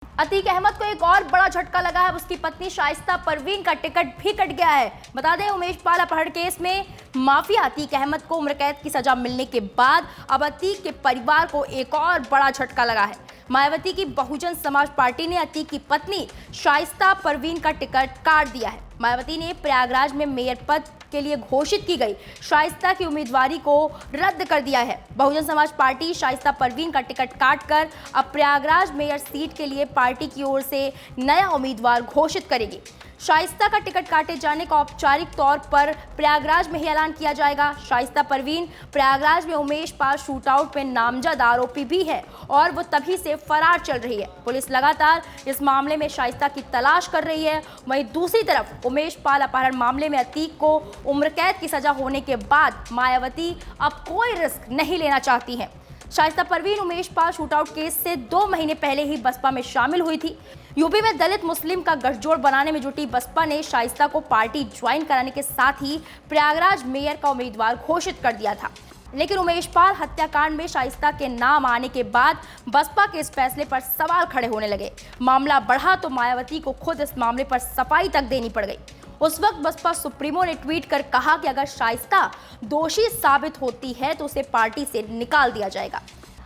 अतीक अहमद को एक और बड़ा झटका लगा है। उसकी पत्नी शाइस्ता परवीन का टिकट भी कट गया है। बता दें, उमेश पाल अपहरण केस में माफिया अतीक अहमद को उम्र कैद की सजा मिलने के बाद अब अतीक के परिवार को एक और बड़ा झटका लगा है। मायावती की बहुजन समाज पार्टी ने अतीक की पत्नी शाइस्ता परवीन का टिकट काट दिया है। मायावती ने प्रयागराज में मेयर पद के लिए घोषित की गई शाइस्ता की उम्मीदवारी को रद्द कर दिया है। बहुजन समाज पार्टी शाइस्ता परवीन का टिकट काटकर अब प्रयागराज मेयर सीट के लिए पार्टी की ओर से नया उम्मीदवार घोषित करेगी। शाइस्ता का टिकट काटे जाने का औपचारिक तौर पर प्रयागराज में ही ऐलान किया जाएगा। शाइस्ता परवीन प्रयागराज में उमेश पाल शूटआउट में नामजद आरोपी भी है और वो तभी से फरार चल रही है। पुलिस लगातार इस मामले में शाइस्ता की तलाश कर रही है। वहीं दूसरी तरफ उमेश पाल अपहरण मामले में अतीक को उम्र कैद की सजा होने के बाद मायावती अब कोई रिस्क नहीं लेना चाहती हैं। शाइस्ता परवीन उमेश पाल शूटआउट केस से 2 महीने पहले ही बसपा में शामिल हुई थी। यूपी में दलित मुस्लिम का गठजोड़ बनाने में जुटी बसपा ने शाइस्ता को पार्टी ज्वाइन कराने के साथ ही प्रयागराज मेयर का उम्मीदवार घोषित कर दिया था। लेकिन उमेश पाल हत्याकांड में शाइस्ता के नाम आने के बाद बसपा के इस फैसले पर सवाल खड़े होने लगे। मामला बढ़ा तो मायावती को खुद इस मामले पर सफाई तक देनी पड़ गई। उस वक्त बसपा सुप्रीमो ने ट्वीट कर कहा कि अगर शाइस्ता दोषी साबित होती है तो उसे पार्टी से निकाल दिया जाएगा।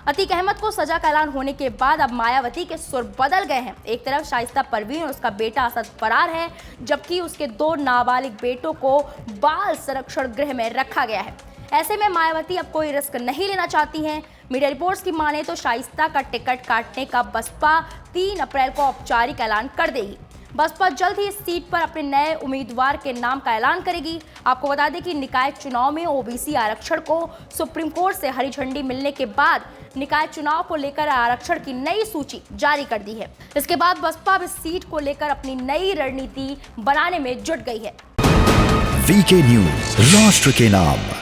अतीक अहमद को सजा का ऐलान होने के बाद अब मायावती के सुर बदल गए हैं। एक तरफ शाइस्ता परवीन और उसका बेटा असद फरार है, जबकि उसके 2 नाबालिग बेटों को बाल संरक्षण गृह में रखा गया है। ऐसे में मायावती अब कोई रिस्क नहीं लेना चाहती हैं। मीडिया रिपोर्ट्स की माने तो शाइस्ता का टिकट काटने का बसपा 3 अप्रैल को औपचारिक ऐलान कर देगी। बसपा जल्द ही इस सीट पर अपने नए उम्मीदवार के नाम का ऐलान करेगी। आपको बता दें कि निकाय चुनाव में ओबीसी आरक्षण को सुप्रीम कोर्ट से हरी झंडी मिलने के बाद निकाय चुनाव को लेकर आरक्षण की नई सूची जारी कर दी है। इसके बाद बसपा इस सीट को लेकर अपनी नई रणनीति बनाने में जुट गई है। वीके न्यूज, राष्ट्र के नाम।